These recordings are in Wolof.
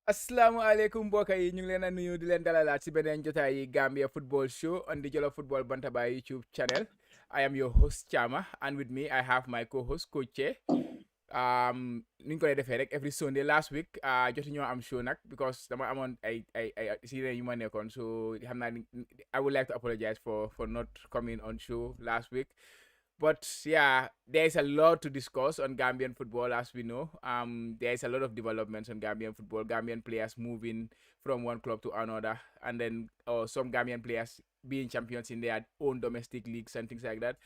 Assalamualaikum mbokk yi ñu ngi leen a nuyu di leen dalalaat si beneen jotaay yi Gambia Football Show on the Jollof Football Bantaba YouTube channel. I am your host Chama, and with me I have my co-host Coach Che. Ni ñu ko defee rek every Sunday last week jotu ñoo am show nag because dama amoon ay si yu ma nekkoon so xam naa I would like to apologize for not coming on show last week. But yeah, there's a lot to discuss on Gambian football, as we know. There's a lot of developments on Gambian football. Gambian players moving from one club to another, and then some Gambian players being champions in their own domestic leagues and things like that.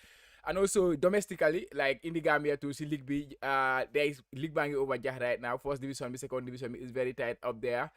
And also domestically, like in the Gambia too, see League B, there is League Bangi over Jah right now. First division, second division is very tight up there.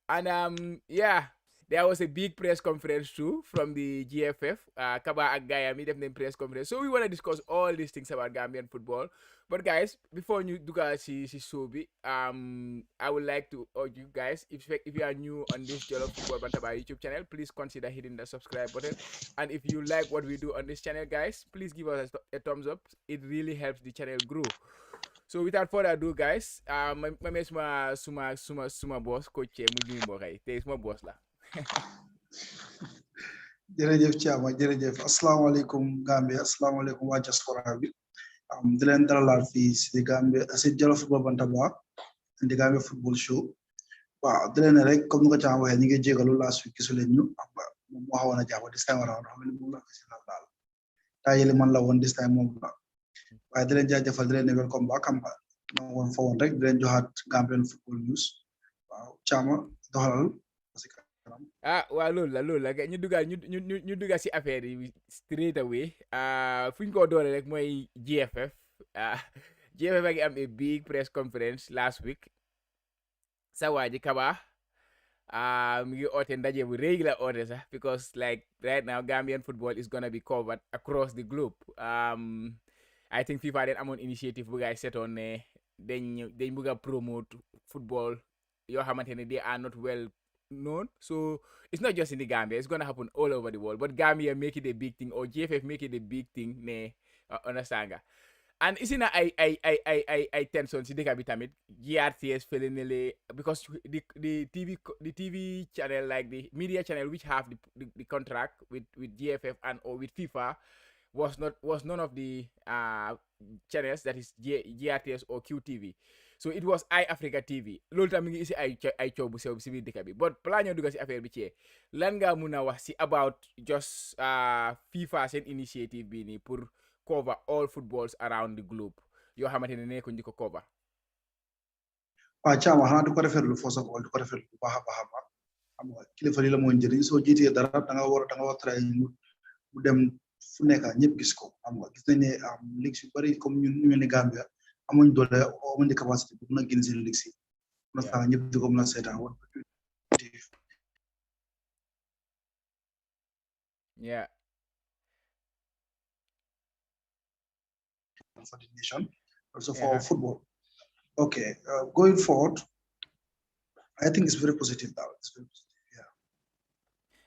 And yeah, there was a big press conference too from the GFF. Kaba and Gayami, them press conference. So we want to discuss all these things about Gambian football. But guys, before you do see Sobi, I would like to urge you guys, if you are new on this Jollof Football Bantaba YouTube channel, please consider hitting the subscribe button. And if you like what we do on this channel, guys, please give us a thumbs up. It really helps the channel grow. So without further ado, guys, my suma boss, Coach Muju Mbokai. There is my boss la. jërëjëf Thiama jërëjëf asalaamaaleykum Gambia asalaamaaleykum waa diaspora bi di leen dalalaat fii si Gambia si Jollof Football Bantaba di Gambia Football Show waaw di leen rek comme ni ko Thiama waxee ñu ngi jégalu last week gisu leen ñu moom moo xawoon a jàpp this time around xam ne moom la fi daal taa yële man la woon this time moom la waaye di leen jaajëfal di leen ne welcome back xam nga ma woon fa woon rek di leen joxaat Gambian Football News waaw Thiama doxalal waaw loolu la ñu dugal si affaire yi straight away fu ñu ko doole rek mooy GFF GFF a ngi am a big press conference last week sa waa ji Kaba mu ngi oote ndaje bu rëy la oote sax because like right now Gambian football is gonna be covered across the globe. I think FIFA den amoon initiative bu gaay setoon ne dañ bëgg a promote football yoo xamante ne they are not well known. So it's not just in the Gambia, it's gonna happen all over the world. But Gambia make it a big thing, or GFF make it a big thing, understand nga. And isn't I tension si deka bi tamit GRTS feeling because the TV channel, like the media channel which have the contract with GFF and or with FIFA was none of the channels that is GRTS or QTV. So it was iAfrica TV. Loolu tam mi ngi isi ay coow bu sew si biir dëkk bi. But balaa ñoo dugg si affaire bi ci lan nga mun a wax si about just FIFA seen initiative bi nii pour cover all footballs around the globe yoo xamante ne nekkuñ di ko cover. waaw Thiama xanaa di ko rafetlu first of all di ko rafetlu bu baax a baax xam nga kilifa li la moo njëriñ soo jiitee dara da nga war try mu dem fu nekk ñëpp gis ko xam nga gis nañ ne ligue yu bari comme ñun ñu mel ni Gambia amuñ doole amuñ capacité pour mën a génn seen ligue si na sax ñëpp di ko mën a seetaan woon yeah for the nation also for football. Okay, going forward I think it's very positive now. It's very positive.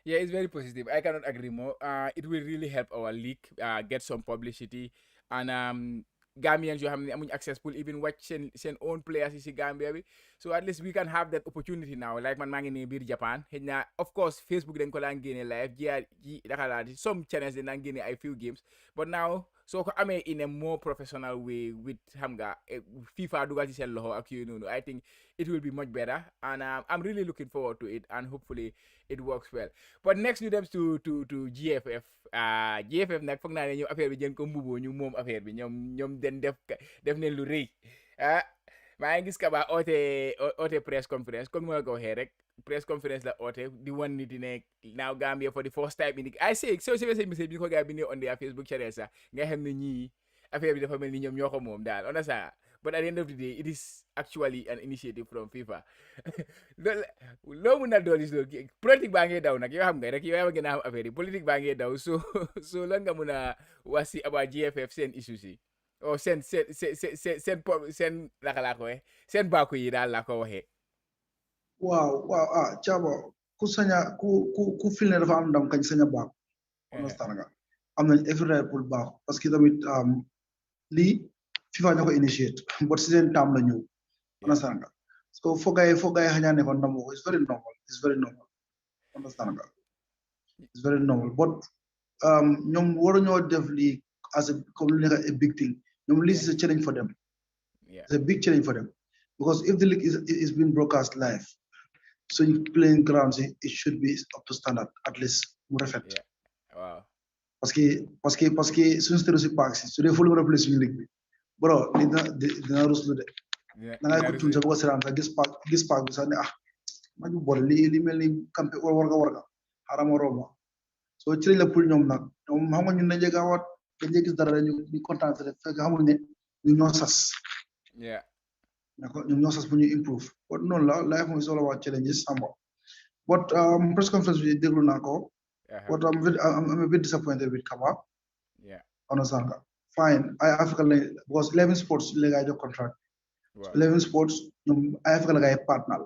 Yeah, it's very positive. I cannot agree more. It will really help our league get some publicity, and Gambians yoo xam ne amuñ access pour even watch seen own players yi si Gambia bi. So at least we can have that opportunity now. Like man maa ngi ne biir Japan xëy na of course Facebook dañ ko daan génne live some channels dañ daan génne ay few games, but now soo ko amee in a more professional way with xam nga FIFA dugal ci seen loxo ak yooyu noonu, I think it will be much better, and I'm really looking forward to it, and hopefully it works well. But next ñu dem to GFF. GFF nag foog naa ne ñoom affaire bi jën ko mbuboo ñu moom affaire bi ñoom den def ne lu rëy maa ngi gis Kaba oote press conference comme ma la ko waxee rek press conference la oote di wan nit ne now Gambia for the first time in the I say so message bi ko gaa bindee on their Facebook channel sax nga xam ne ñii affaire bi dafa mel ni ñoom ñoo ko moom daal on a ça. But at the end of the day, it is actually an initiative from FIFA. Loo mun na doon loolu politique baa ngee daw nag yoo xam nga rek yow yaa ma gën a xam affaire yi politique baa ngee daw so lan nga mun a wax si about GFF seen issues yi o seen naka laa ko waxee seen baaku yi daal laa ko waxee. waaw Thiaba ku saña ku fil ne dafa am ndam kañ saña baaku. understand nga am nañ every right pour baaku parce que tamit lii FIFA ñoo ko initiate but si seen tam la ñëw understand nga So for guy hanyane kon namo it's very normal. It's very normal. Understand nga? It's very normal. But ñom waru ñoo def li as a big thing. Ñom this is a challenge for them. Yeah. It's a big challenge for them. Because if the league is being broadcast live, so you playing grounds, it should be up to standard at least. Yeah. Wow. Parce que suñu stéréotype park si su dee fu lu war a play suñu ligue bi bro dina ruslu de da ngay ko tuun sa boo seetaan sax gis park bi sax ne ma ñu boole li mel ni campé warga xarama roma so ci lañ la pour ñoom nag ñoom xam nga ñun dañ gaawaat dañ gis dara ñu kontaan rek fekk xamul ne ñu ñoo sas yeah d'accord ñoom ñoo sas pour ñu improve but noonu la life is all about challenges samba but press conference bi déglu naa ko but I'm a bit disappointed with Kaba. Yeah. Understand? Fine. Africa because 11 sports legal contract. Wow. 11 sports, Africa like partner.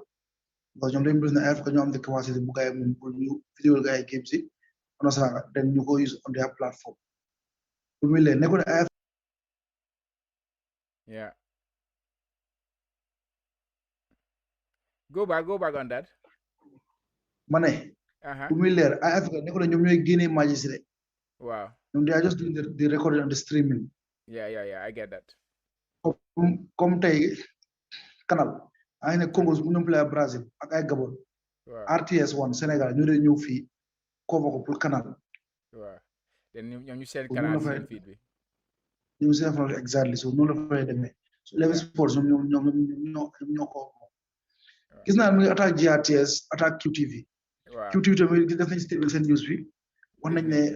Because you're doing Africa, you have the capacity to buy new video guy games. Understand? Then you go use on their platform. Yeah. Go back on that. Money. Africa, wow. They are just doing the recording and the streaming. Yeah, I get that. Come tay canal. I ne Congo bu play Brazil ak ay Gabon. Wow. RTS1 Sénégal ñu ñëw fi cover ko pour canal. Wow. Then ñu seen canal seen feed bi. Ñu seen fa exactly so non la fay démé. So 11 sports ñoo ko. Gis naa mi attaque GRTS, attaque QTV. Wow. QTV tamit def nañ statement seen news bi. Wax nañ ne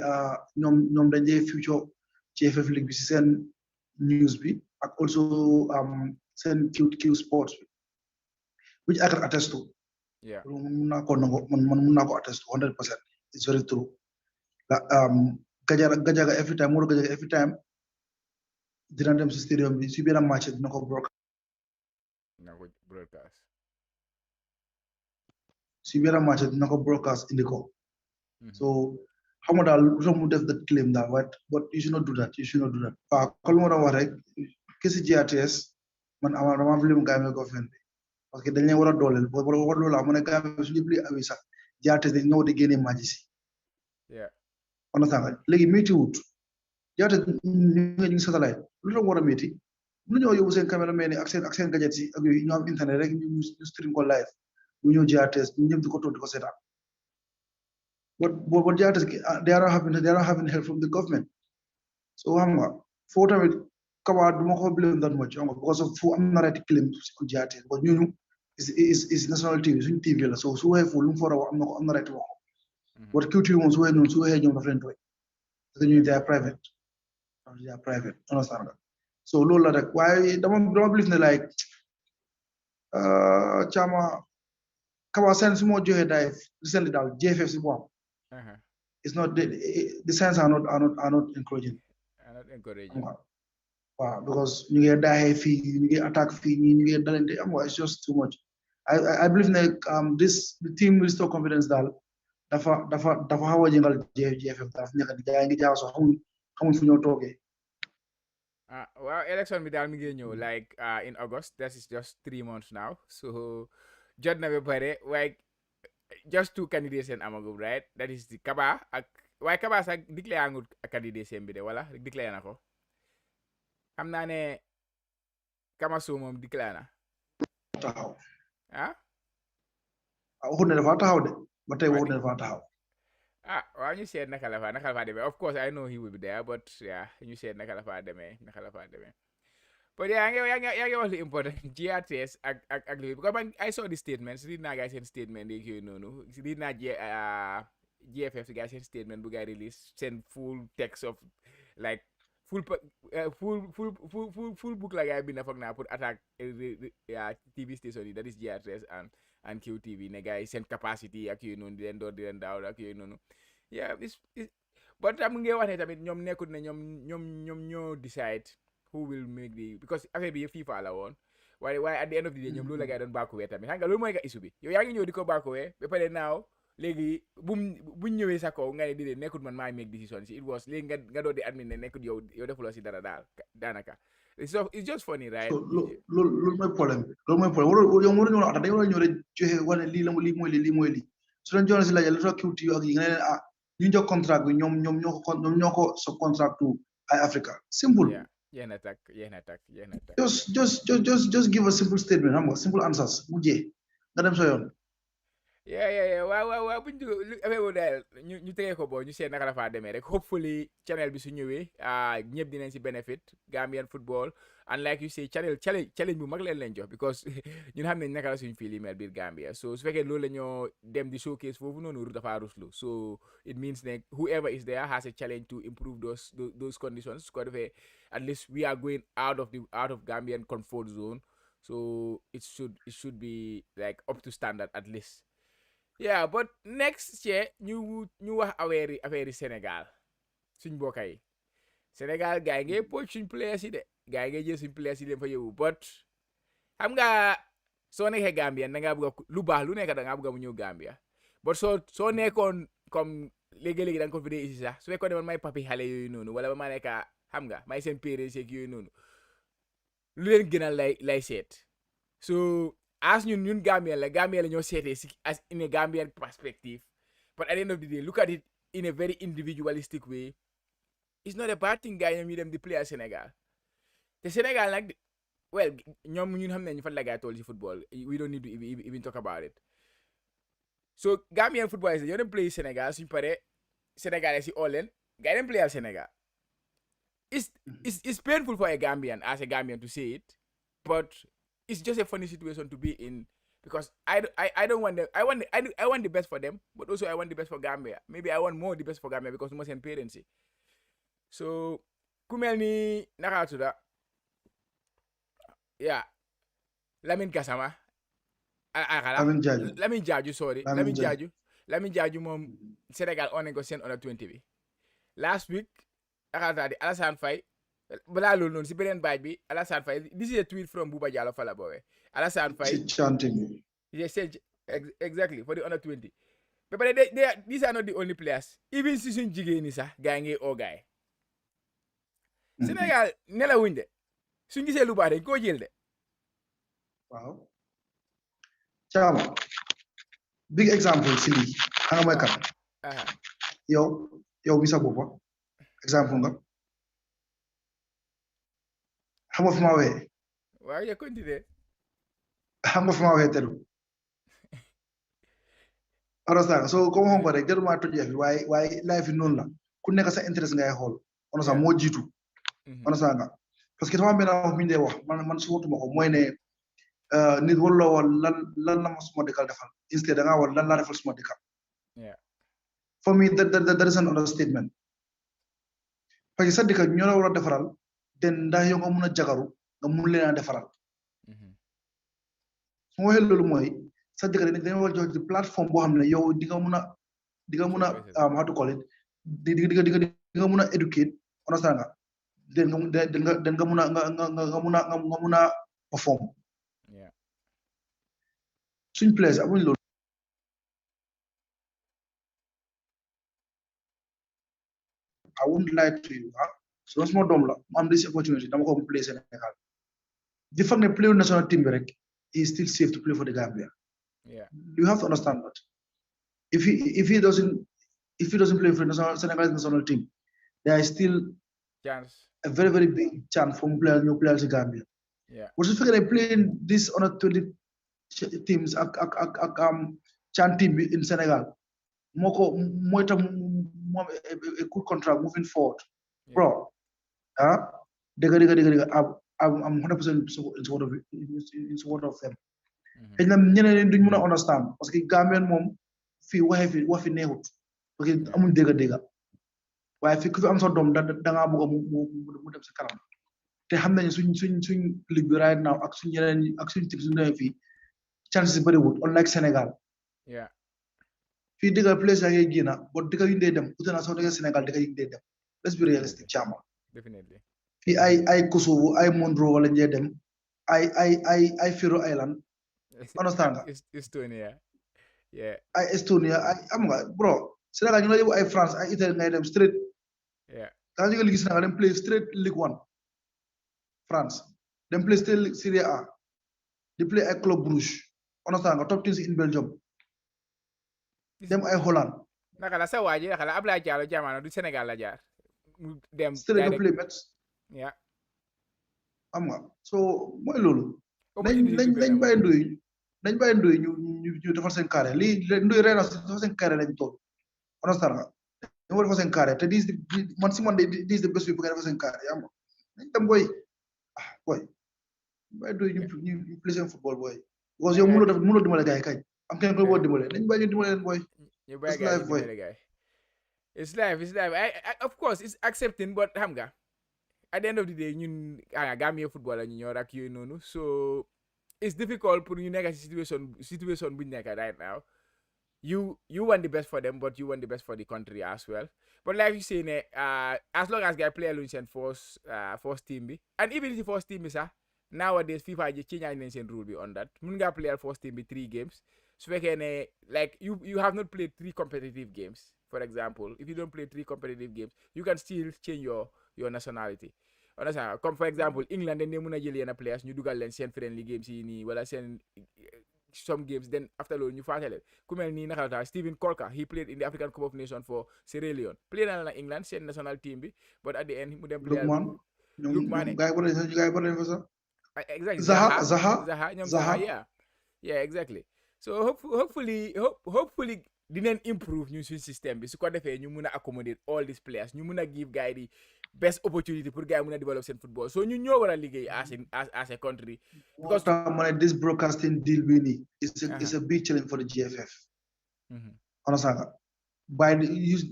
ñoom dañ dee future GFF League bi ci seen news bi ak also seen Q sports bi which I can attest to. Yeah. Mun naa ko attest to 100%. It's very true. Gajaga every time dina dem ci stadium bi ci benn match dina ko broadcast. ci benn match dina ko broadcast indi ko. So xam nga daal lu mu def that claim daal but you should not do that. waaw kon lu ma doon wax rek kesi GRTS man dama blame Gambia government bi parce que dañ leen war a dooleel boo war loolu mu ne Gambia suñu pli awi sax GRTS dañ ñëw di génne match si. on a sànq léegi métti wut GRTS ñu ngi satellite lu tax war a métti lu ñëw yóbbu seen caméra mel ni ak seen gadget si ak yooyu ñu am internet rek ñu stream ko live ñu ñëw GRTS ñu ñëpp di ko toog di ko seetaan. But they are not having help from the government. So for time Kaba do not blame that much because of I'm not right claim on JRT. But is national TV, so TV so have full for I'm not right. But QT ones who so have no different way. They are private. They are private. Understand? So Lola like why don't believe like Chama Kaba sends more dive recently that JFF it's not the signs are not encouraging. Wow, because you get die fee, you get attack fee, you get talent. It's just too much. I believe like the team will restore confidence that dafa how a jingle GFF daf nek di jaay ngi jaaw so xamuñ fu ñoo toogee. Well, election bi daal mi ngi ñëw like in August. That is just 3 months now. So jot na ba pare like just 2 candidates in amagum, right? That is the Kaba. Why Kaba sa declare ngut candidacy bi de wala declare na ko. Xam naa ne Kamaso moom declare na. Taxaw. Waxut ne dafa taxaw de. Ba tey waxut ne dafa taxaw. Well, you said naka la fa demee. Of course, I know he will be there, but yeah, you said naka la fa demee. But yeah, I was important. GRTS because I saw the statements. Read na guys statement they no. Read na GFF guys statement bu guy release send full text of like full book like I been for now put attack TV station that is GRTS and QTV ne guys send capacity ak di len daw ak yeah but am ngi wax ne tamit ñom nekkut ne ñom ñoo decide who will make the because affaire bi FIFA la woon waaye at the end of the day ñoom loolu la gay doon bàkkuwee tamit xam nga loolu mooy nga issue bi yow yaa ngi ñëw di ko bàkkuwee ba pare naaw léegi buñ ñëwee sa kaw nga ne di nekkut man maa make decision si it was léegi nga doon di admin ne nekkut yow defuloo si dara daal daanaka It's just funny, right? so loolu mooy problème bi loolu mooy problème waroo yow waruñu woon a dañu war a ñëw rek joxe wane lii la lii mooy lii su leen joxe si laajal lu tax QT ak yi nga ne ah ñu jox contract bi ñoom ñoo ko so contract to ay Africa simple. Yeah, jeex na tàkk. just give a simple statement xam nga simple answers mu jeex nga dem sa yoon. Yeah. waaw bu ñu affaire boobu daal ñu tegee ko boo ñu seet naka la faa demee rek hopefully channel bi su ñëwee ñëpp dinañ si benefit Gambian football and like you say challenge bu mag leen jox because ñun xam nañ naka la suñu fii li mel biir Gambia so su fekkee loolu la ñoo dem di showcase foofu noonu dafa ruslu so it means ne whoever is there has a challenge to improve those conditions su ko defee at least we are going out of Gambian comfort zone so it should be like up to standard at least. Yeah, but next year ñu wax affaire Sénégal suñ mbokk yi Sénégal gars yi ngay poach suñ players yi de gars yi ngay jël suñ players yi leen fa yóbbu but xam nga soo nekkee Gambia da ngaa bëgg lu baax lu nekk da ngaa bëgg mu ñëw Gambia but soo nekkoon comme léegi-léegi da nga ko fi dee ici sax su fekkoon ne man may papi xale yooyu noonu wala ba ma nekk xam nga may seen parents yeeg yooyu noonu lu leen gënal lay seet so as ñun Gambien la ñoo seetee si as in a Gambian perspective but at the end of the day look at it in a very individualistic way it's not a bad thing gars ñoom ñu dem di play at Sénégal te Sénégal nag well ñoom ñun xam nañu fan la gars toll si football we don't need to even talk about it so Gambian footballers ñoo dem play Sénégal suñu paree Sénégalais si all leen gars dem play at Sénégal it's painful for a Gambian as a Gambian to say it but it's just a funny situation to be in because I don't want them. I want the best for them, but also I want the best for Gambia. Maybe I want more the best for Gambia because most in parents. So, kumel ni nakatuda. Yeah, Lamin Kasama. Lamin Jaju, sorry. Lamin Jaju mom Senegal on go send on 20 last week. Akata di Alassane Faye. balaa loolu noonu si beneen baaj bi Alassane Faye this is a tweet from Buba Jallow Fala bowe Alassane Faye chanting yes exactly for the under 20 but these are not the only players even si suñ jigéen ñi sax gaa ngi oo gaay Sénégal nelawuñ de suñ gisee lu baax dañ koo jël de waaw Chama big example si lii xam nga mooy kan yow bi sa boppa exemple nga xam nga fu ma waxee. waaw ya continuer. xam nga fu ma waxee telu. understand so comme xam nga rek jarul maa toj fi waaye life noonu la ku nekk sa interest ngay xool. understand moo jiitu. understand nga parce que dafa am benn wax mi ñu wax man su watuma ko mooy ne nit waruloo woon lan la ma suma dëkkal defal instead da ngaa war lan laa defal suma dëkkal. for me that is an understatement. parce que sa dëkk ñoo la war a defaral. den ndax yow nga mun a jagaru nga mun leen a defaral su ma waxee loolu mooy sa dëkk dañoo war a jox plateforme boo xam ne yow di nga mun a how to call it di nga mun a educate understand nga den nga mun a perform suñ place amuñ loolu I wouldn't lie to you so small dom la mu am this opportunity dama ko play Sénégal the fact ne play national team bi rek is still safe to play for the Gambia. You have to understand that if he doesn't play for the Senegalese national team there is still a very very big chance for new players in Gambia. What if they playing this on a 20 teams chan team in Senegal moko a good contract moving forward bro I'm 100% in support of them. And then ñeneen duñ mëna understand parce que Gambian mom fi wax fi neexut parce que amul dégga waaye fi ku fi am sa doom da nga bëgg mu dem sa kanam te xam nañ suñ ligue bi right now ak suñ yeneen ak suñ team suñ demee fii chances bëri wut unlike Sénégal fii dëgga place yaa ngay génna but dëgga yu ndee dem ute naa soo nekkee Sénégal dëgga yu ndee dem let's be realistic Chama definitely fii ay Kosovo ay Monroe wala njee dem ay Faroe Island understand nga Estonia ay Estonia ay am nga bro Sénégal ñu la yóbbu ay France ay Italie ngay dem straight daa ñu nga ligi Sénégal dem play straight Ligue 1 France dem play still Serie A di play ay Club Brugge understand nga top teams in Belgium dem ay Holland naka la sa waa ji naka la Ablaye Diallo jamono du Sénégal la jaar mu dem still nga play Metz yeah am nga so mooy loolu opportunity nañ bàyyi ndoy ñu defal seen carré lii ndoy reena defal seen carré lañ toog understand nga ñu war defal seen carré te man si man de this the best way bu nga defal seen carré yaa ma nañ dem boy boy bàyyi ndoy ñu play seen football boy because yow mënoo dimbale gars yi kañ am kenn koy boo dimbale nañ bàyyi ñu dimbale leen boy ñu bàyyi gars yi dimbale gars yi it's life of course it's accepting but xam nga at the end of the day ñun Gambia football la ñu ñor ak yooyu noonu so it's difficult pour ñu nekk si situation bu ñu nekk right now you want the best for them but you want the best for the country as well but like you say ne as long as guys play luñ seen first team bi and even if the first team bi sax nowadays FIFA ji change nañ seen rule bi on that mun ngaa play first team bi 3 games su fekkee ne like you have not played 3 competitive games for example if you don't play 3 competitive games you can still change your nationality understand comme for example England dañ dee mën a jël yenn players ñu dugal leen seen friendly games yi nii wala seen some games then after loolu ñu fàttale ku mel nii naka la tax Steven Corker he played in the African Cup of Nations for Sierra Leone play na la England seen national team bi but at the end mu dem play Lookman exactly Zaha yeah exactly so hopefully dinañ improve ñu suñ système bi su ko defee ñu mun a accommodate all these players ñu mun a give gars yi best opportunity pour gars yi mun a develop seen football so ñu ñoo war a liggéey as a country because this broadcasting deal bi nii is a big challenge for the GFF understand nga by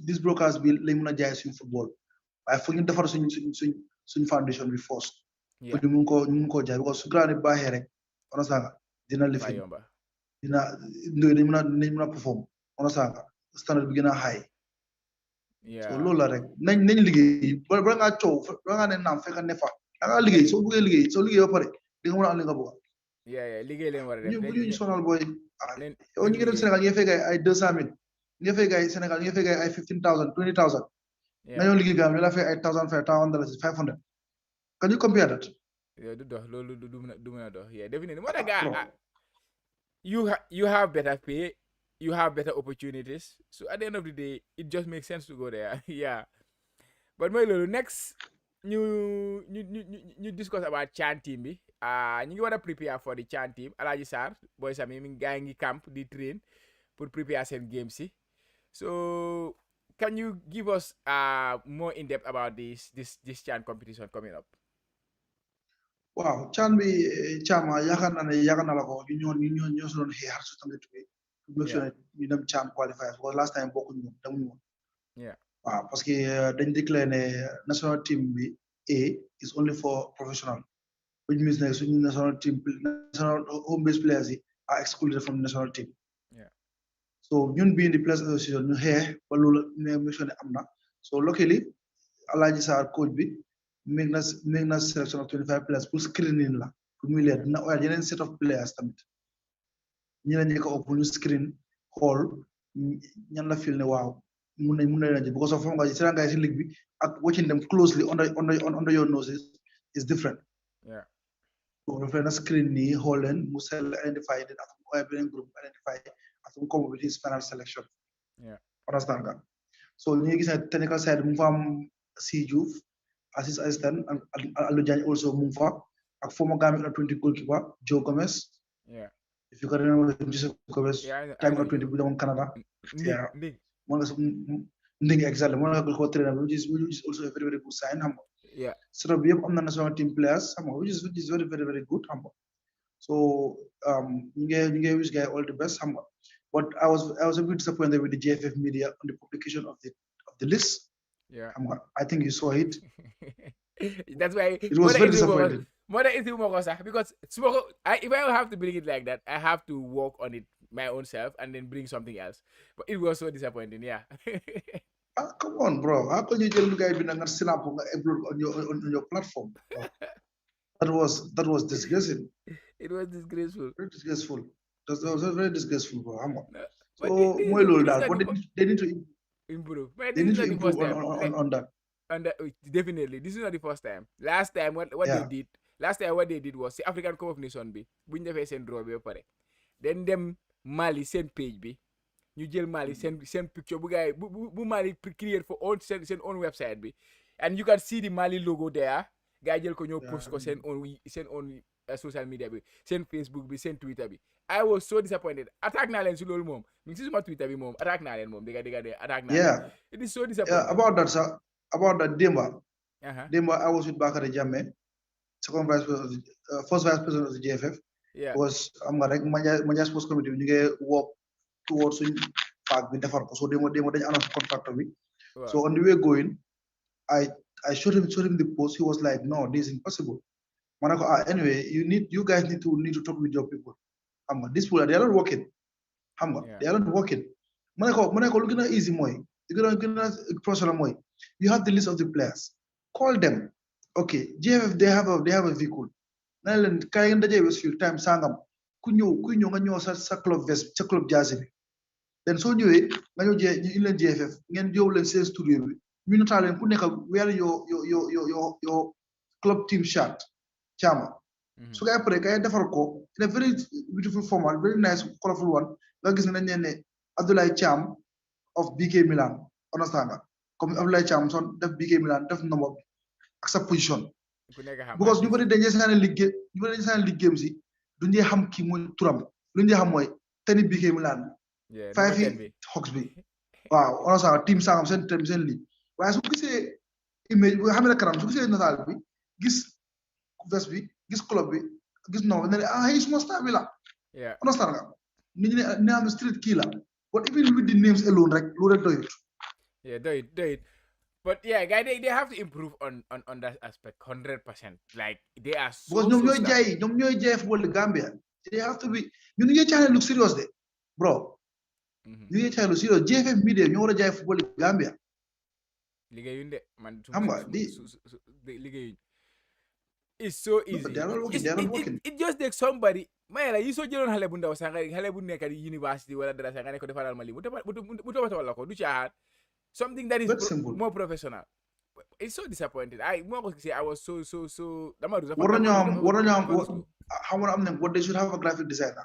this broadcast bi lañ mun a jaay suñ football waaye foog ñu defar suñ foundation bi first pour ñu mun koo jaay because su grand baaxee rek understand nga dina lifin dina ndoy nañ mun a perform understand nga standard bi gën a high so loolu la rek nañ liggéey ba ngaa coow ba ngaa ne naam fekk ne fa da ngaa liggéey soo bëggee liggéey soo liggéey ba pare di nga mën a am li nga bëgg liggéey leen war a def ñu sonal booy yow ñu ngi dem Sénégal ñu ngi fay gay ay 200,000 ñu ngi fay gay Sénégal ñu ngi fay gay ay 15,000 20,000 nga ñëw liggéey gaam ñu la fay ay $1,500 $500 can you compare that du dox loolu du mën a dox definitely moo tax gaa you have better pay you have better opportunities so at the end of the day it just makes sense to go there but mooy loolu next ñu discuss about CHAN team bi ñu ngi war a prepare for the CHAN team Alhaji Sarr boy sami mi gaa ngi camp di train pour prepare seen game si so can you give us more in depth about this CHAN competition coming up waaw CHAN bi Chama yaakaar naa la ko ñu ñoo si doon xeexar su tamit make sure ñu dem CHAN qualifiers because last time bokkuñu woon demuñu woon waaw parce que dañ déclaré ne national team bi A is only for professional which means ne suñu national home based players yi are excluded from the national team so ñun being the players association ñu xeex ba loolu ne make sure ne am na so luckily Alhaji Sarr coach bi make na selection of 25 players pour screening la pour muy leer dina oyal yeneen set of players tamit ñi la ñeka op ñu screen xool ñan la feel ne waaw mun na leen because of xam nga ci nga ci league bi ak watching them closely under your noses is different so dafa leen screen nii xool leen mu sell identify den ak oyal beneen group identify ak mu come with his final selection understand nga so ñu gis ne technical side mu fa am Si Diouf assist assistant and Alou Diagne also mu fa ak former Gambia under-20 goalkeeper Joe Gomez if you can remember Joseph Gomez time under-20 bu demoon Canada moo nga ndingi exactly moo nga ko trainer which is also a very very good sign xam nga setup bi yëpp am na national team players xam nga which is very very very good xam nga so ñu ngi wish guy all the best xam nga but I was a bit disappointed with the GFF media on the publication of the list I think you saw it that's why it was very disappointing more than anything more because if I have to bring it like that I have to work on it my own self and then bring something else but it was so disappointing come on bro how can you tell guy bi nga snap nga upload on your platform that was disgraceful it was disgraceful very disgraceful that was very disgraceful bro so mooy loolu daal but they need to improve. They need to improve on that. And definitely, this is not the first time. Last time, what they did, last time what they did was the African Cup of Nations bi buñ defee seen draw bi ba pare then dem Mali seen page bi ñu jël Mali seen picture bu gaay bu Mali create for own seen own website bi and you can see the Mali logo there gaay jël ko ñoo post ko seen own social media bi seen Facebook bi seen Twitter bi I was so disappointed attack naa leen si loolu moom mi ngi si suma Twitter bi moom attack naa leen moom diga attack naa leen it is so disappointing. About that Demba I was with Bakary Jammeh, first vice president of the GFF. Was am nga rek Manjai Sports Committee ñu ngi work towards suñ faak bi defar ko so Demba dañu annoncé contract bi. So on the way going I showed him the post. He was like, no, this is impossible. Manako, anyway, you guys need to talk with your people. These people, they are not working. They are not working. Manako, look at easy moy. You're gonna personal moy. You have the list of the players. Call them. Okay, GFF, they have a vehicle. Nalan kayan daje Westfield time sangam. Kunyo nga ñoo sa club vest, sa club jazz bi. Then so ñëwé nga ñoo ñu leen GFF, ngeen yow leen seen studio bi. Ñu nataal leen ku nekk wear your club team shirt Chama. So guy après kay defar ko in a very beautiful format, very nice colorful one nga gis nañ ne Abdoulaye Cham of BK Milan understand nga comme Abdoulaye Cham son def BK Milan def number ak sa position because ñu bari dañé sané liggéeyam si duñu xam ki moy turam luñu xam moy tani BK Milan 5 Hawks bi waaw understand team sangam sen li waaye su gisee image bu xam ne kanam su gisee nataal bi gis vest bi gis club bi gis no ne he is most star bi la understand nga nit ñi ne am street key la but even with the names alone rek lu rek doyut doyut but guys they have to improve on that aspect 100% like they are so because ñoom ñooy jaay football Gambia they have to be ñu ngi jaay lu serious de bro ñu ngi jaay lu serious GFF media ñoo war a jaay football Gambia liggéeyuñ de man liggéeyuñ it's so easy it just takes somebody may la yi soo jëloon xale bu ndaw sax xale bu nekk di university wala dara sax nga ne ko defaral ma lii bu tobatawal la ko du caaxaan something that is more professional it's so disappointed I was so dama du war nañu am xam nga am nañ what they should have a graphic designer.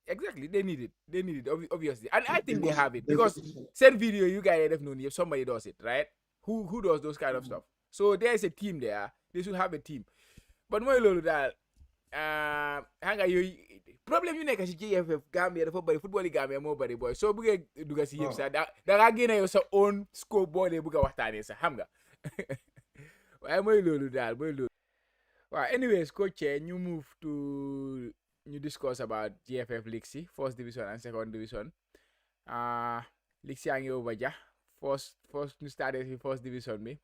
Exactly, they need it obviously, and I think they have it because send video you guys have known if somebody does it, right? Who does those kind of stuff? So there is a team there. They should have a team. But mooy loolu daal hanga yooyu problème yu nekk si GFF Gambia dafa bëri football yi Gambia moo bëri boy soo bëggee dugga si yëpp sax da ngaa génne yow sa own scope boo dee bëgg a waxtaanee sax xam nga waaye mooy loolu daal waaw anyways coach ñu move to ñu discuss about GFF league si first division and second division league si yaa ngi over ja first ñu started si first division bi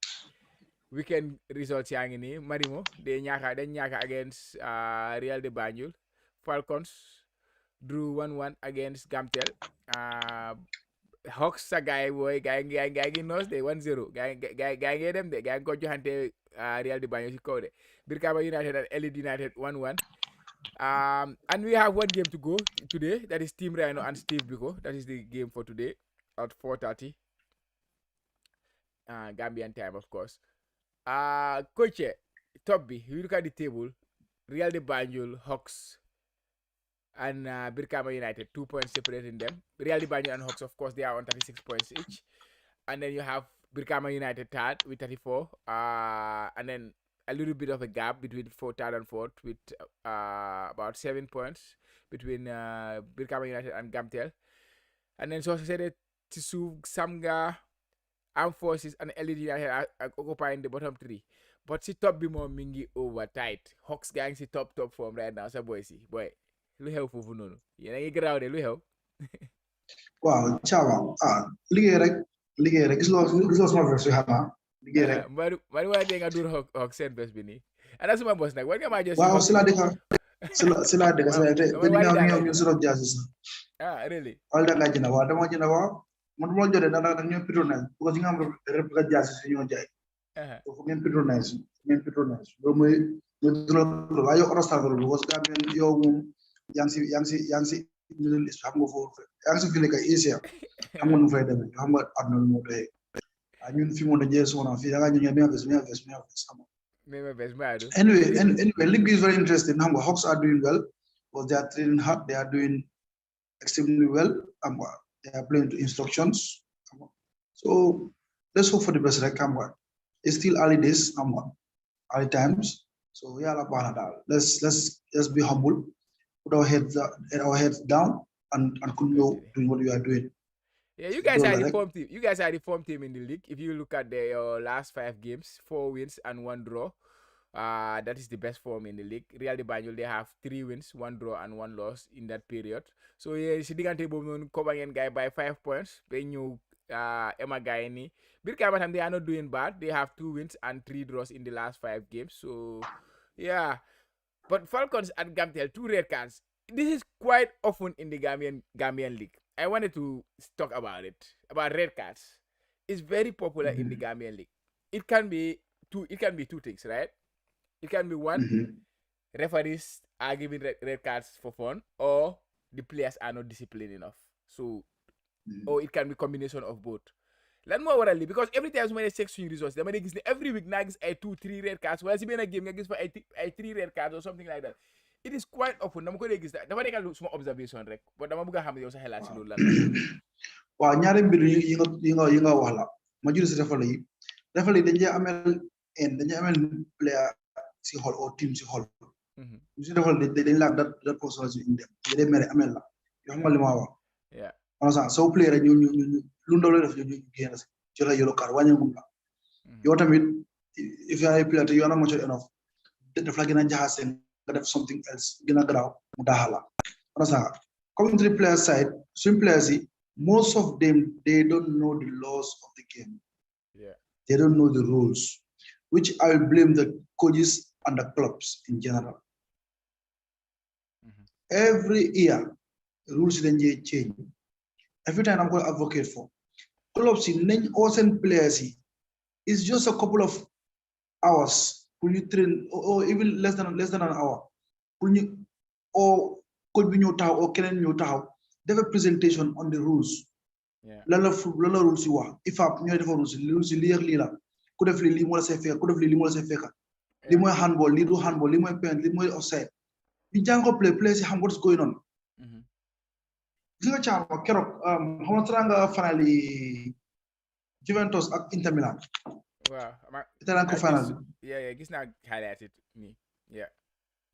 weekend results yaa ngi nii Marimo dañ ñaaka against Real de Banjul Falcons drew 1-1 against Gamtel Hawks sa gaay booy gaay ngi noos de 1-0 gaay ngi dem de gaay ngi ko joxante Real de Banjul si kaw de Brikama United and Elite United 1-1 and we have one game to go today that is Team Rhino and Steve Biko. That is the game for today at 4:30 Gambian time of course. Coach, top B, we look at the table. Real de Banjul, Hawks, and Brikama United, 2 points separating them. Real de Banjul and Hawks, of course, they are on 36 points each. And then you have Brikama United third with 34. And then a little bit of a gap between third and fourth with about 7 points between Brikama United and Gamtel. And then so said to Samga, Armed Forces and LED United are occupying the bottom three. But si top bi moom mi ngi over tight. Hawks gang si top form right now sa boy si boy. Lu xew foofu noonu yéen a ngi garaaw de lu xew. Waaw Chama liggéey rek isloo sama verse yu xama liggéey rek. Mari waa dee nga dur Hawks seen bés bi nii. Ana suma boss nag war nga maa jox waaw si la dëkk ñoom ñu suro jaasi sa. Really? Wala da nga jënd waaw dama jënd waaw. Man mo jode da ñoo patronize because nga am replica jaasi si ñoo jaay. Foofu ngeen patronize loolu mooy dula waaye orostal loolu because Gambien yow moom yaa ngi si Middle East xam nga foofu yaa ngi si fi nekk Asia xam nga nu fay demee xam nga àdduna lu moo doyee ñun fi mu ne jee sona fii da nga ñëw mi avance xam nga Anyway, league is very interesting. Hawks are doing well, but they are training hard. They are doing extremely well. They are playing to instructions. So let's hope for the best. Right, it's still early days. Early times. So yeah, let's be humble, put our heads down, and continue doing what we are doing. Yeah, you guys are the form team. You guys are the form team in the league. If you look at the last 5 games, 4 wins and 1 draw. That is the best form in the league. Real de Banjul, they have 3 wins, 1 draw, and 1 loss in that period. So yeah, si digante bobu non cover ngeen guy by 5 points. They ñu Emma guy ni. Birkama tam they are not doing bad. They have 2 wins and 3 draws in the last 5 games. So yeah. But Falcons and Gamtel, 2 red cards. This is quite often in the Gambian league. I wanted to talk about it. About red cards. It's very popular in the Gambian league. It can be two things, right? It can be one, referees are giving red cards for fun, or the players are not disciplined enough. So, or it can be combination of both. Lan moo waral li because every time su ma nee check suñu results dama dee gis ne every week naa gis ay 2-3 red cards wala si benn game nga gis fa ay 3 red cards or something like that. It is quite often dama ko dee gis dafa nekk suma observation rek but dama bëgg a xam yow sa xelaat si loolu lan la. waaw ñaari mbir yi nga wax la ma jël si refal yi dañuy amel player si xool or team si xool ñu si defal dañ laaj that personality in them day mere amel la yoo xam nga li ma wax so player ñu lu ndaw la def ñu génn si ci la yellow card wàññi mun la yow tamit if you are a player te you are not mature enough def la gën a jaxase nga def something else gën a garaaw mu daaxala coming to the player side swim players yi most of them they don't know the laws of the game. They don't know the rules, which I will blame the coaches and the clubs in general. Every year, rules change. Every time I'm going to advocate for clubs in ocean players, it's just a couple of hours. When you train, or even less than an hour, when you or could be new tao or can new tao. They have a presentation on the rules. Lala rules you are. If up near the rules, lila. Could have really more safe, could have really more safe. Limo handball, little handball, limo pen, limo offside. The jungle plays what's going on. How much finally Juventus at Inter Milan. Wow. Final. Yeah, it's not highlighted me. Yeah.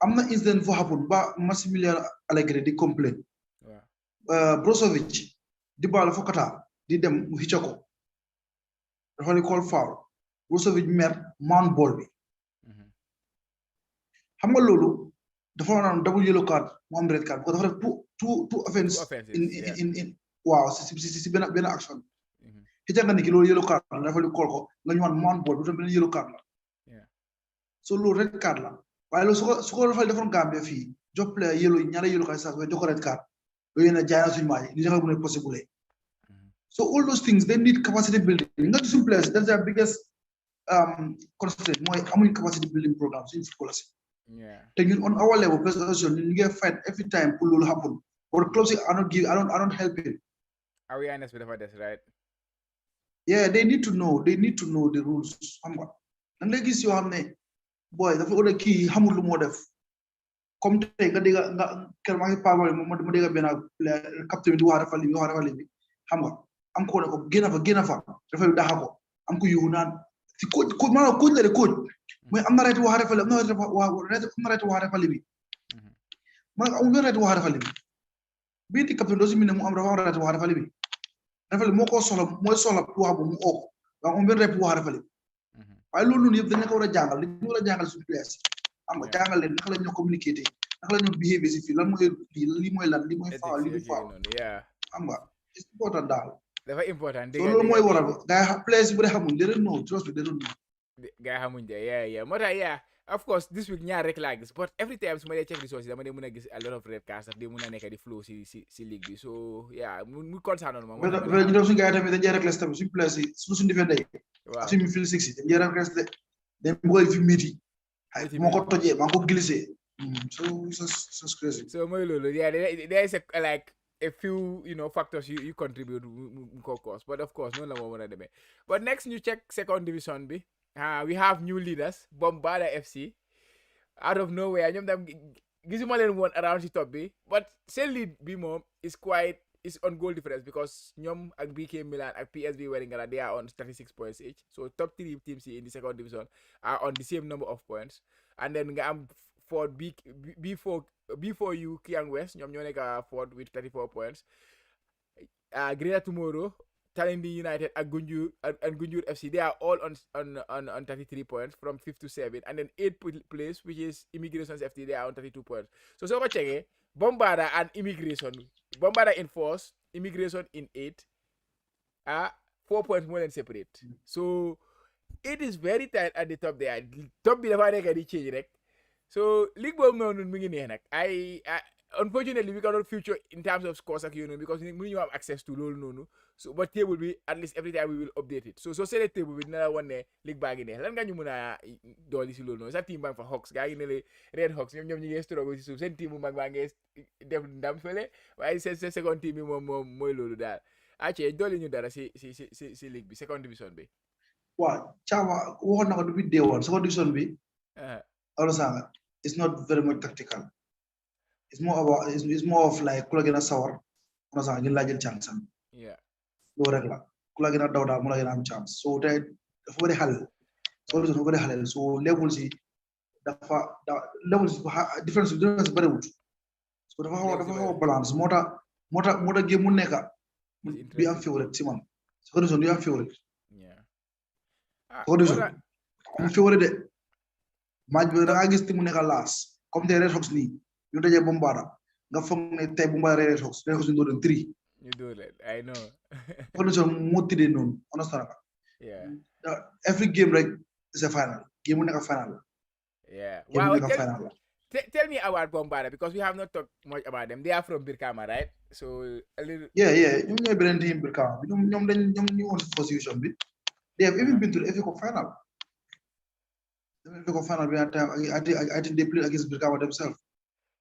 I'm not incident for happen, but Massimiliano Allegri did complain. Brozovic, di ball for Qatar, did them Hichoko. The holy call foul. Brozovic mer man ball bi. Hamga lolu dafa wona double yellow card, one red card because dafa two offense in wow, si ben action. Hichanga ni kilo yellow card, dafa li call ko nga ñu man ball, du ben yellow card la. Yeah. So lo red card la. Waye lo su ko dafa Gambia fi, job player yellow ñaara yellow card sa jox red card. So all those things they need capacity building. Not just players, that's their biggest constraint. More capacity building programs in football. Yeah. Taking on our level, you get fight every time pull will happen. Or clubs I don't help it. Awareness with this, right? Yeah, they need to know the rules. And like this you have boy, the other key hamul modef. Comme tey nga dégg nga kër maa ngi paagole ma dégg benn captain bi di wax dafa li xam nga am ko ne ko génn fa dafay daxa ko am ko yuhu naan ci coach maanaam coach la de coach mais am na right wax refali am na right wax refali bi man am na right wax refali bi bii di captain doo si mine mu am dafa right wax refali bi refali moo ko soxla mooy soxla wax bu mu oo ko am benn right wax refali waaye loolu noonu yëpp dañ ko war a jàngal li ñu war a jàngal suñu players am nga jàngal leen naka la ñu communiquer naka la ñu behavior si fii lan mooy lii mooy lan lii mooy faaw lii mooy faaw am nga it's important daal dafa important so loolu mooy waral gars yi players bu dee xamuñ they don't know trust me they don't know gars yi xamuñ de yeah moo tax yeah of course this week ñaar rek laa gis but every time su ma dee check resources dama dee mën a gis a lot of red cards daf dee mën a nekk di flow si league bi so yeah mu concerne ma ñu def suñu gars yi tamit dañ jee reckless tamit suñu players yi suñu defee ak suñu fil six yi dañ jee reckless de dañ bëgg fi meet yi moo ko tojee maa ko glissé so it's crazy so mooy loolu yeah there is a few factors you contribute mu ko cause but of course noonu la moo mën a demee but next ñu check second division bi we have new leaders, Bombada FC, out of nowhere. ñoom tam gisuma leen woon around si top bi, but seen lead bi moom is on goal difference because ñoom ak BK Milan ak PSV Wellington they are on 36 points each. So top 3 teams in the second division are on the same number of points. And then nga am for before you Kiang West, ñoom ñoo nekk fourth with 34 points. Greater Tomorrow, Talindi United and Gunjur FC, they are all on 33 points from 5th to 7th. And then 8th place, which is Immigrations FC, they are on 32 points. So go check it. Bombada and Immigration. Bombada in 4th, Immigration in 8th. 4 points more than separate. So it is very tight at the top there. Top bi dafa nekk di change rek. So league boobu noonu mi ngi neex nag. I unfortunately we cannot future in terms of scores ak yooyu noonu because mënuñu have access to loolu noonu. So but table bi at least every time we will update it. So seetee table bi dina la wan ne league baa ngi neex. Lan nga ñu mën a dooli si loolu noonu. Sa team baa ngi fa Hawks gaa ngi ne le Red Hawks ñoom ñu ngi struggle si suuf seen team bu mag baa ngi def ndam fële waaye seen second team bi moom mooy loolu daal. Acce dooli ñu dara si league bi second division bi. Wow, Chama, what not to be day one. Second division B, it's not very much tactical. It's more about it's more of like kulagina sour. Gin larger chance. Yeah. No regular. Kulagina daughter, mulagina chance. So that very hell. So it's very hell. So levels the levels difference very good. So the how balance. Motor game muneka. Be a favorite, Simon. So this one you have favorite. I'm favorite de match bi da nga gis timu nekk last comme des Red Hawks nii ñu dajee Bombada nga foog ne tey Bombada Red Hawks ñu doon 3 ñu dóor leen I know condition moo tëddee noonu understand yeah every game like is a final game mu nekk final yeah wow tell me about Bombada because we have not talked much about them. They are from Birkama, right? So a little yeah ñoom ñooy beneen team Birkama ñoom ñu woon si position bi. They have even been to the FA Cup final. The FA Cup final at time I think they played against Birkama themselves.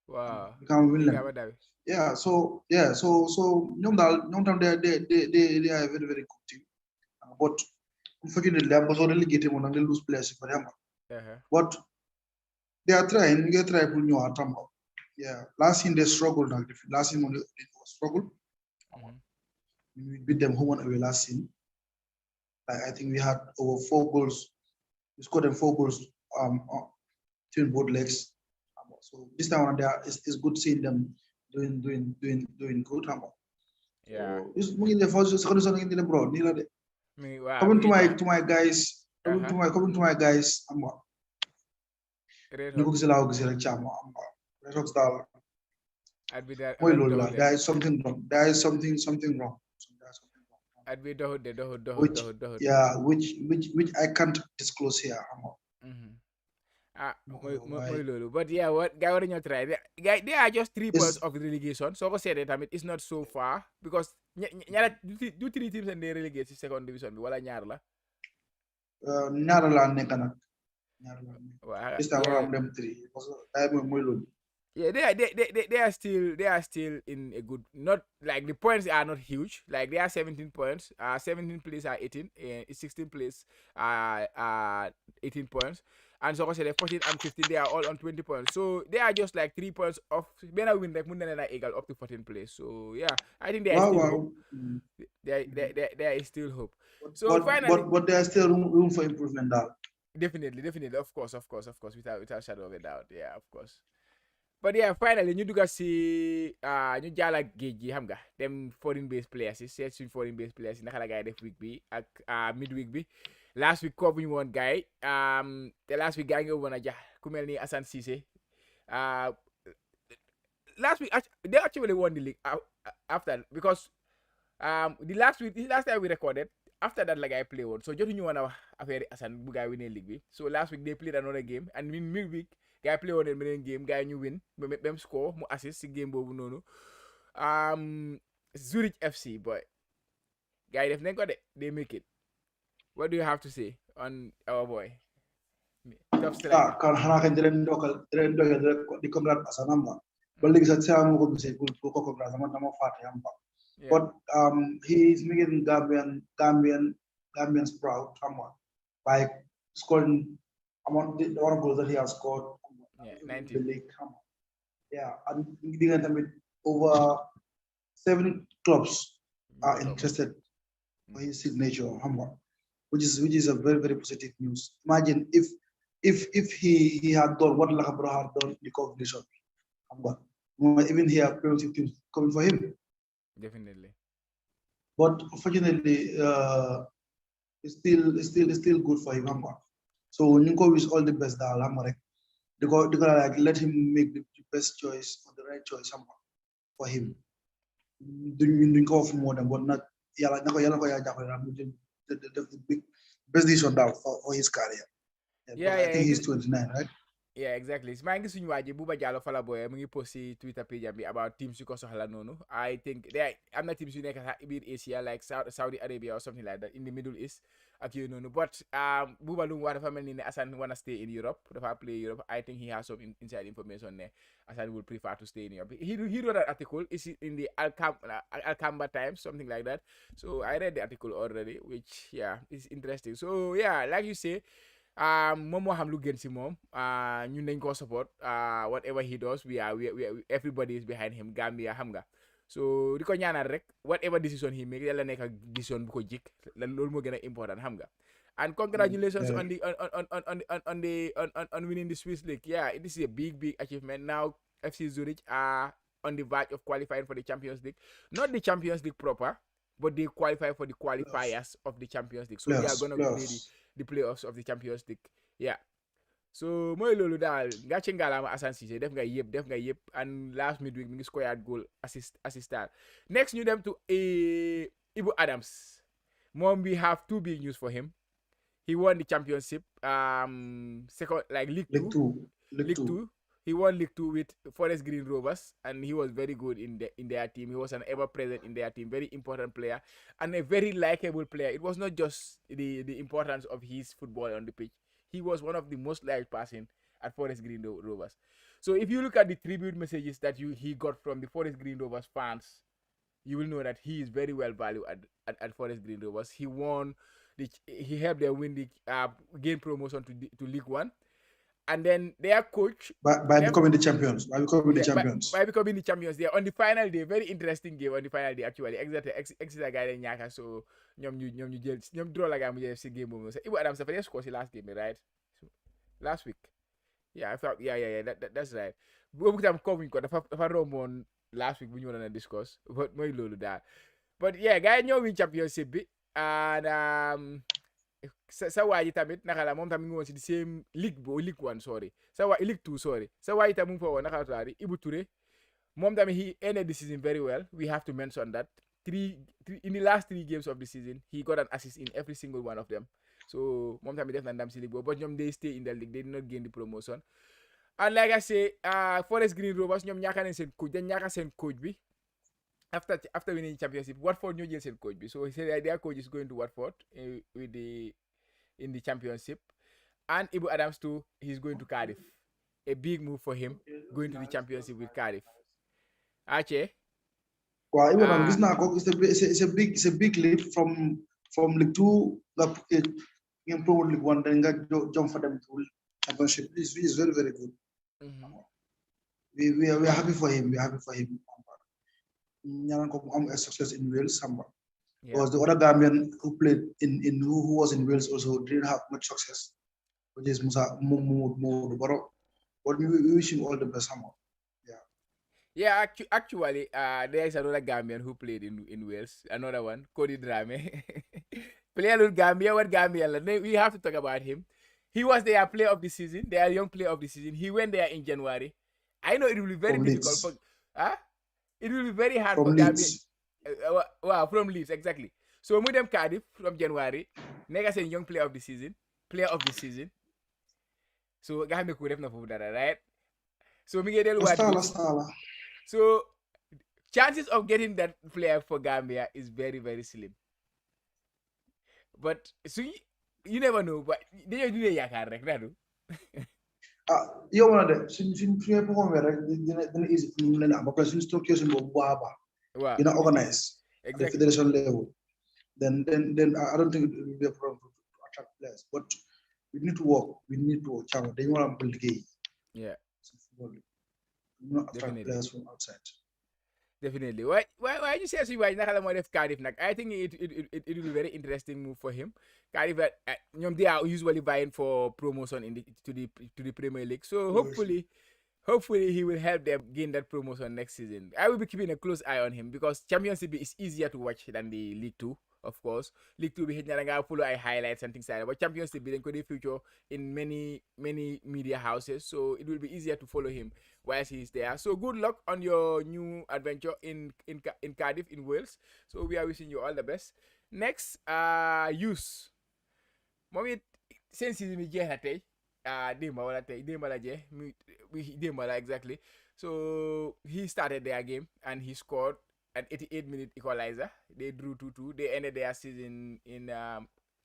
Wow. Birkama win. Yeah, so they are a very very good team. But unfortunately, they was already relegated when they lose players for them. But they are trying. They try to new Atamba. Yeah, last season they struggled. Last season they struggled. We beat them home and away last season. I think we had over 4 goals. We scored them 4 goals between both legs. So this time around there is good seeing them doing good. Yeah. Coming to my guys. Coming to my guys. There is something wrong. There is something wrong. Which I can't disclose here. But yeah, what guy are try? They are just 3 points of relegation. So I said it. I mean, it's not so far because do 3 teams and they relegate to second division. Wala ñaar la. Ñaar la nekk nak. This time around them 3. Yeah, they are still in a good, not like the points are not huge. Like they are 17 points. 17 plays are 18. 16 plays are 18 points. And so I said 14 and 15 they are all on 20 points. So they are just like 3 points off. When I win like Mundana equal up to 14 plays. So yeah, I think there is still hope. There is still hope. So finally, but there is still room for improvement now. Definitely, of course, without shadow of a doubt. Yeah, of course. But yeah, finally, ñu dugga si ñu jaala géej gi xam nga dem foreign based players yi seet suñ foreign based players yi naka la gaay def week bi ak midweek bi last week ko bu ñu woon gaay te last week gaay nga woon a jax ku mel ni Assane Cissé last week they actually won the league after because the last time we recorded after that la gaay play woon so jotuñu woon a wax affaire Assane bu gaay winee league bi so last week they played another game and in midweek guy play on a game guy ñu win même score mu assist si game boobu noonu Zurich FC boy guy def nañ ko de they make it. What do you have to say on our boy top striker kan xanaa kañ di leen dogal di congrats Assane Amba ba léegi sax saa ma ko gisee ko congrats dama fàtte Amba but he is making Gambians proud Amba by scoring among the one of goals that he has scored Yeah, in the 19. league. Yeah, and over 7 clubs are interested for his signature, which is a very very positive news. Imagine if he had done what Lakabro had done in the competition, even here Premier teams coming for him. Definitely. But unfortunately, it's still good for him. So Ninko wish all the best. They gotta like let him make the best choice or the right choice for him. Doing go for more than but not yala ko ya the big best decision now for his career. Yeah, because I Yeah, think yeah. he's 29, right? Yeah, exactly. maa ngi suñu waa ji Buba Jallow Fala Boy mu ngi post si Twitter page am bi about teams yu ko soxla noonu. I think am na teams yu nekk sax biir Asia like Saudi Arabia or something like that in the Middle East ak yooyu noonu but Buba lu mu wax dafa mel ni ne Assane wanna stay in Europe dafa play Europe. I think he has some inside information ne Assane would prefer to stay in Europe. He wrote an article is in the Alcamba Times, something like that. So I read the article already, which is interesting. So like you say, moom moo xam lu gën si moom ñun dañ koo support whatever he does we everybody is behind him Gambia xam nga so di ko ñaanal rek whatever decision he make yàlla nekk ak decision bu ko jik loolu moo gën a important xam nga and congratulations on the on winning the Swiss League. This is a big achievement. Now FC Zurich are on the verge of qualifying for the Champions League, not the Champions League proper, but they qualify for the qualifiers of the Champions League, so they are gonna play the playoffs of the Champions League. So mooy loolu daal ngàcce ngalaama Assane Cissé def nga yëpp and last midweek mi ngi scored goal assistant. Next ñu dem to Ibu Adams. Moom we have two big news for him. He won the championship second like League 2. He won League 2 with Forest Green Rovers, and he was very good in their team. He was an ever-present in their team, very important player, and a very likable player. It was not just the importance of his football on the pitch. He was one of the most liked person at Forest Green Rovers. So if you look at the tribute messages that he got from the Forest Green Rovers fans, you will know that he is very well valued at Forest Green Rovers. He helped them win the gain promotion to League 1. And then their coach by becoming the champions. By becoming the champions. They are on the final day. Very interesting game on the final day actually. Exactly. Exeter guy dañ ñaaka so ñoom ñu jël ñoom draw la gaa mu jël si game boobu so Ibu Adams dafa score si last game right so, last week. I thought that's right. Boobu tam coveruñ ko dafa romboon last week bu ñu waroon a discuss but mooy loolu daal. But gars yi ñoo win championship bi and sa waa ji tamit naka la moom tamit ngi woon si the same league League 1 sorry League 2 sorry sa waa ji tamit mu ngi fa woon naka la tuddati Ibu Touré moom tamit he ended the season very well. We have to mention that in the last 3 games of the season he got an assist in every single one of them. So moom tamit def na ndam si league boobu but ñoom they stay in the league, they did not gain the promotion. And like I say Forest Green Rovers ñoom ñaaka nañ seen coach dañ ñaaka seen coach bi after winning the championship. Watford ñoo jël seen coach bi so he said their coach is going to Watford in the championship, and Ibu Adams too, he's going to Cardiff. A big move for him, going to the championship with Cardiff. Ache. Well, Ibu Adams, it's a big leap from League 2 in Pro League 1, then jump for them to championship. It's very very good. We are happy for him. We are happy for him. A success in Wales, because the other Gambian who played who was in Wales also didn't have much success, which is Musa Momodu. But we wish him all the best, Actually, there is another Gambian who played in Wales. Another one, Cody Drame. Player in Gambia, what Gambia? We have to talk about him. He was their player of the season, their young player of the season. He went there in January. I know it will be very difficult for. It will be very hard for Gambia. From Leeds, exactly. So we them Cardiff from January. Nega say young player of the season. So Gambia could have no dara, right? So we get So chances of getting that player for Gambia is very, very slim. But so you never know. But they do the yakar rek na do. Yow na de suñ performer rek dina easy pour ñu leen am ba pare suñ structure boobu baax dina organize at the federation level then I don't think it will be a problem to attract players, but we need to work. We need to work. Chama, they want to build game. Yeah, Football. Not attract definitely. players from outside. Definitely. Why you say so? Why nakala mo def Cardiff nak? I think it will be very interesting move for him. Cardiff, they are usually vying for promotion to the Premier League. So hopefully he will help them gain that promotion next season. I will be keeping a close eye on him because Championship is easier to watch than the League Two, of course. League Two we hit nga follow eye highlights and things like that. But Championship then could future in many media houses, so it will be easier to follow him whilst he is there. So good luck on your new adventure in Cardiff in Wales. So we are wishing you all the best. Next, Youss. Moom it seen season bi jeex na tey démba la jeex démba la exactly. So he started their game and he scored an 88-minute equalizer. They drew 2-2. They ended their season in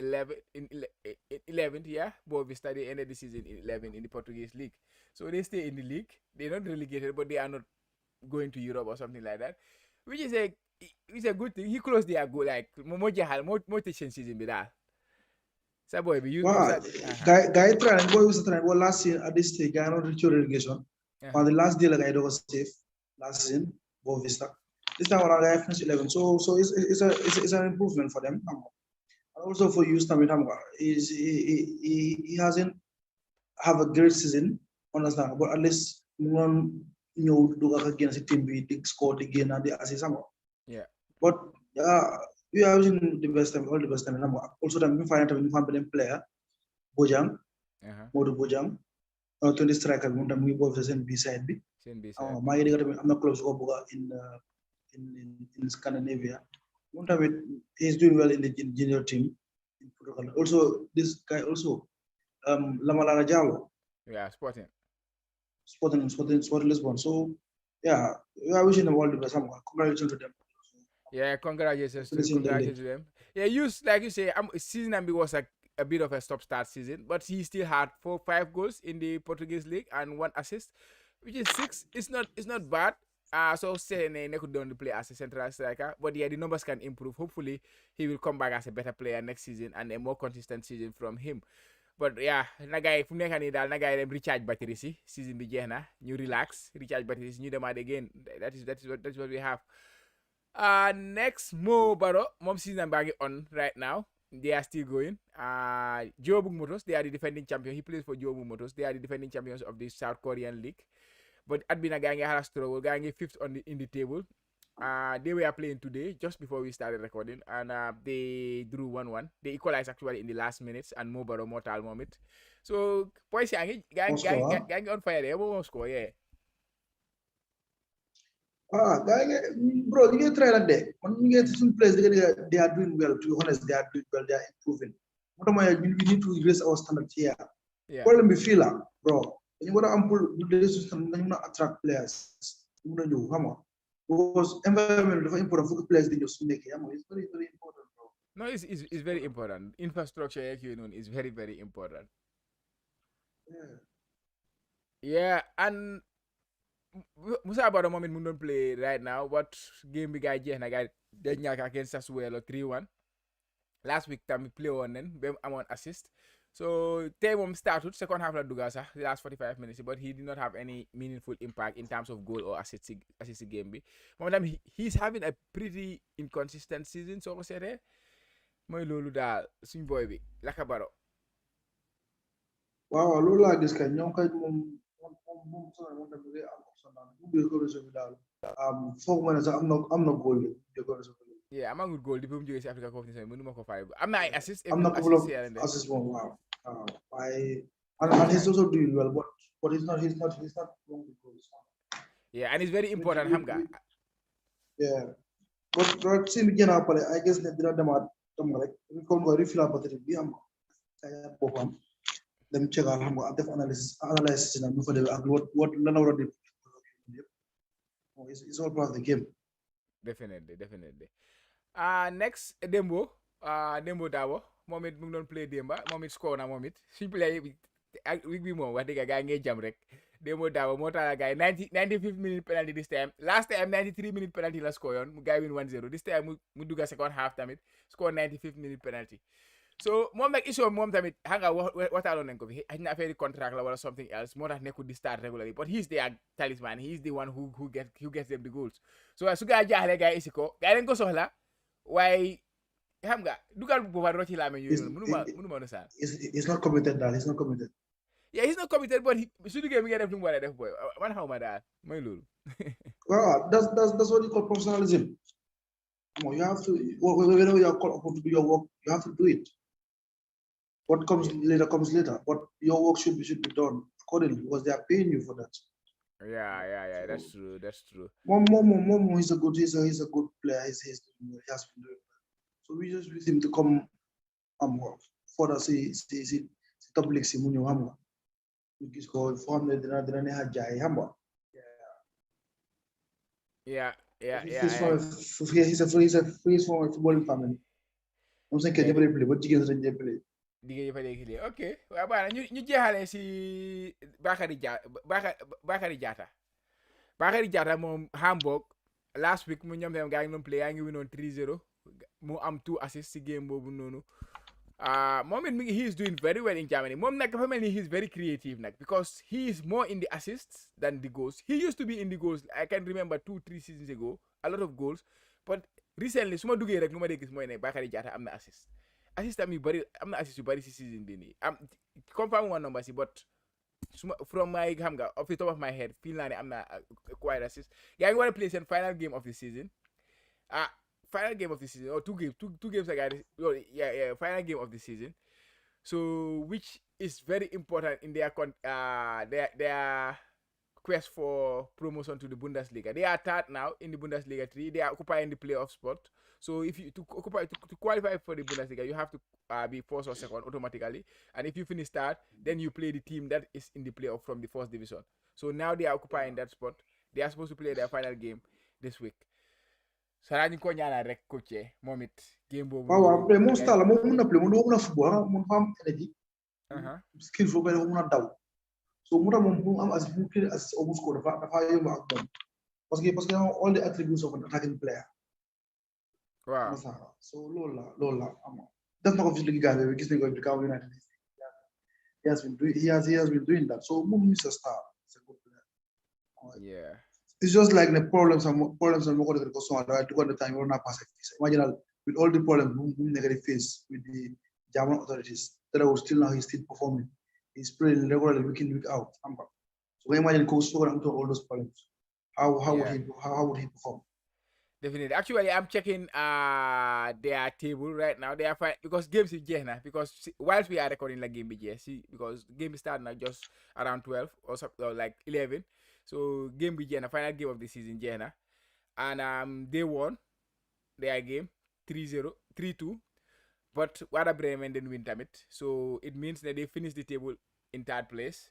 11th, yeah. Boavista, they ended the season in 11 in the Portuguese league. So they stay in the league. They're not relegated, but they are not going to Europe or something like that, which is a good thing. He closed their goal like more season bi daal. Sa boy bi you guy trying boy was trying last year at this stage guy not reach relegation. On the last day like I was safe last season Boavista. This time around I finished 11. So it's an improvement for them. And also for Youss he hasn't have a great season, understand, but at least one do against the team be scored again and the assist. Yeah. But we are using the best time, all the best time. Also, we find a player, Bojang, Modu Bojang, 20 striker, we both the same B-side. My I'm not close to in Scandinavia. He's doing well in the junior team in Portugal. Also, this guy also, Lamalana Jalo. Yeah, Sporting Lisbon. So, yeah, we are wishing them all the best. Congratulations to them. Yeah, congratulations to them. Yeah, Youss, like you say, season MB was a bit of a stop-start season, but he still had 4-5 goals in the Portuguese league and 1 assist, which is 6. It's not bad. So saying they could only play as a central striker, but yeah, the numbers can improve. Hopefully, he will come back as a better player next season and a more consistent season from him. But yeah, nagay fu nekk nii daal nagay dem recharge battery si season bi jeex na ñu relax recharge battery si ñu demaat again. That's what we have. Next, Mo Barrow, mom season baa ngi on right now. They are still going. JUHMBTH Motors, they are the defending champion. He plays for JUHMBTH Motors. They are the defending champions of the South Korean League. But at bina gaa ngi xala struggle, gaa ngi 5th in the table. They were playing today just before we started recording, and they drew 1-1. They equalized actually in the last minutes, and Mo Barrow mortal moment. So points gang on fire there. What score? Yeah. Bro, you get try like that. When you get to place, they are doing well. To be honest, they are doing well. They are improving. We need to raise our standards here. Yeah. Problem be feel, bro. You gotta attract players. Because environment is important for players. They just make it. It's very, very important, bro. No, it's very important. Infrastructure, is very, very important. Yeah, and Musa Barrow moment we don't play right now, but game big guy na guy they ñak against Sassuolo 3-1. Last week time we play on then I'm on assist. So Taymom started second half la duga sax the last 45 minutes, but he did not have any meaningful impact in terms of goal or assist game bi. Mom he's having a pretty inconsistent season, so ko sété moy lolu dal suñ boy bi Laka Barrow. Wow, lolu la gis kay ñom kay mom am na goal yeah, I'm a good goal depuis mu jógee ci Africa Cup of Nations mënuma ko fay am na ay assist am na couple of assist wow and he's also doing well but he's not wrong with goals. Yeah, and it's very important xam nga. Yeah, but sim gëna pale I guess ne dina demaat tam rek ko ngo refill battery bi am kaya bopam dem checkal xam nga def analysis na mu fa def ak what la wara def. It's all part of the game. Definitely. Next Dembo Dawo momit mu ngi doon play Demba momit score na momit suñ play week bi moom wax dëgg gaa ngay jam rek. Dembo Dawo moo tax gaa 95 minute penalty this time. Last time 93 minute penalty la score yoon mu gaa win 1-0. This time mu dugga second half tamit score 95 minute penalty. so moom nag issue moom tamit xam nga waxtaanoon nañ ko fi xëy na affaire contract la wala something else moo tax nekkul di start regularly but he's their talisman he's the one who gets them the goals so su gaa jaaxlee gaa yi isi ko gaa yi dañ ko soxla waaye xam nga dugal bu boobaa rocci laame yooyu noonu mënuma understand. He's not committed daal he's not committed. Yeah, he's not committed but su duggee mi ngi def lu mu war a def boy man xaw ma daal mooy loolu. Well, that's what you call professionalism. You have to, whenever you are called upon to do your work, you have to do it. What comes later. But your work should be done accordingly because they are paying you for that. Yeah. That's true. Momo, he's a good player. He has been doing well. So we just with him to come for the see top league si munyo hamba. Because ko form the dina ne hajay hamba. Yeah. He's a footballing family. I'm saying que play, but jigéen sax dañ play. Jigéen fa léegi ok waaw baax na ñu jeexalee si Bakary Jatta moom Hamburg last week mu ñoom tam gaa ngi doon play yaa ngi winoon 3-0 mu am 2 assists si game boobu noonu moom it he is doing very well in Germany moom nag dafa mel ni he is very creative nag because he is more in the assists than the goals he used to be in the goals I can remember 2-3 seasons ago a lot of goals but recently su ma duggee rek lu ma dee gis mooy ne Bakary Jatta am na assist am yu bëri am na assist yu bëri si season bi nii am confirm one number si but from my xam nga off the top of my head feel naa ne am na quite assist yaa ngi war a play seen final game of the season final game of the season or two games final game of the season so which is very important in their quest for promotion to the Bundesliga. They are third now in the Bundesliga 3. They are occupying the playoff spot. So if you to qualify for the Bundesliga, you have to be first or second automatically. And if you finish third, then you play the team that is in the playoff from the first division. So now they are occupying that spot. They are supposed to play their final game this week. So ñu ko ñaanal rek coach moom it game boobu. waaw après mon style moom mun na play mun na football mun fa am energy. Skill foo koy mun na daw. So mu tax moom am as mu clear as almost score dafa yomb ak moom parce que all the attributes of an attacking player. Wow. So loolu la am def na ko fi ligue Gambia bi gis nañ ko bi kaw United. He has been doing that. So moom is a star. He's a good player. Yeah. It's just like the problems and more to go on right to go the time we're not passing. Imagine with all the problems whom negative face with the German authorities that are still now he's still performing. He's playing regularly week in, week out. So imagine coach spoken to all those problems. How would he perform? Definitely. Actually, I'm checking their table right now. They are fine because games is Jehna. Because whilst we are recording like game BJ, because game is starting at just around 12 or like 11. So game BJ, final game of the season, Jehna. And they won their game 3-0, 3-2. But Wada Bremen didn't win it. So it means that they finished the table in third place.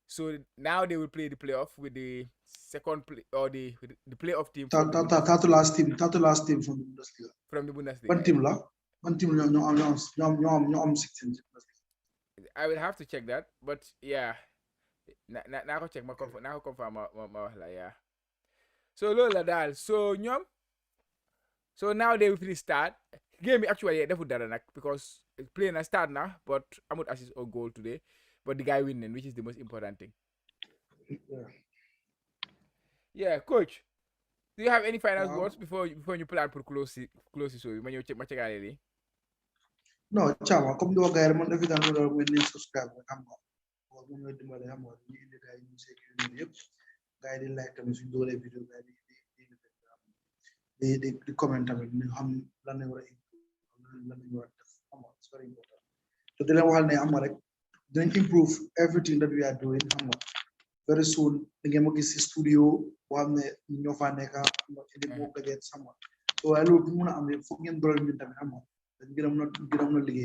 So now they will play the playoff with the second play or the playoff team. Tatu last team from the Bundesliga. From the Bundesliga. One team no 16. I will have to check that, but yeah. Now go check my confirm yeah. So Lola Dal. So now they will finish start. Game actually they put that because playing a start now, but I'm not assist or goal today. But the guy winning, which is the most important thing. Yeah, coach. Do you have any final words before you plan for close so when you check my check already? No, Chama, come to a guy man every time we subscribe with Hamburg. Or when we do the Hamburg, we need the guy who say guy they like them, we do the video guy they comment on it, it's very important. So the then improve everything that we are doing. Very soon, the game of this studio, one in your faneka, in the book against someone. So I look I'm fucking drawing with them. Then get them not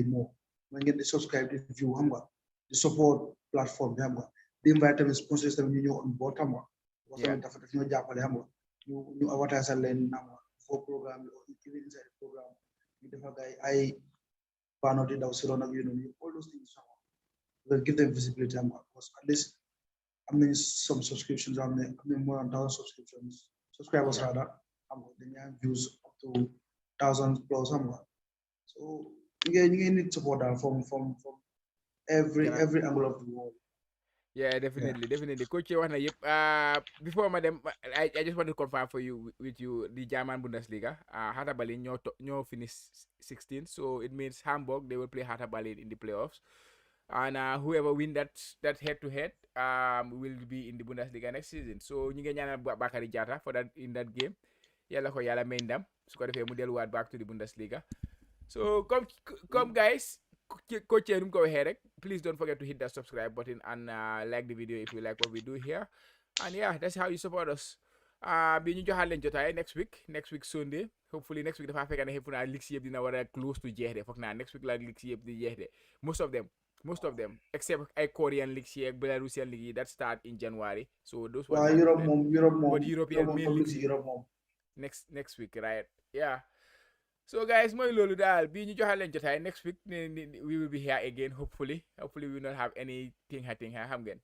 more. When get the subscribe the view, the support platform, the invite them sponsors them on board. You advertise and learn for program or even inside the program. You the guy I did also all those things. We'll give them visibility because at least some subscriptions on there. More than 1,000 subscribers rather. Then you have views up to 1,000 plus somewhere. So ñu need support from every angle of the world. Yeah, definitely. Coach wax na yëpp. Before ma dem, I just want to confirm for you with you the German Bundesliga. Hertha Berlin ñoo finish 16, so it means Hamburg they will play Hertha Berlin in the playoffs, and whoever win that head to head will be in the Bundesliga next season. So ñu ngi ñaanal Bakary Diatta for that in that game. Yàlla ko yàlla may ndam su ko defee mu delluwaat back to the Bundesliga. So come guys. Coach nu mu ko waxee rek, please don't forget to hit that subscribe button and like the video if you like what we do here, and yeah, that's how you support us. Bi ñu joxaat leen jotaay next week Sunday, hopefully next week dafa fekk ne xëpp naa leagues yëpp dina war a close to jeex de foog naa next week la leagues yëpp di jeex de most of them except ay Korean leagues yi ak Belarusian league yi that start in January, so those ones waaw Europe moom but European main leagues yi next week, right? Yeah. So guys, mooy loolu daal bii ñu joxal leen jotaay next week we will be here again hopefully we will not have anything xam ngeen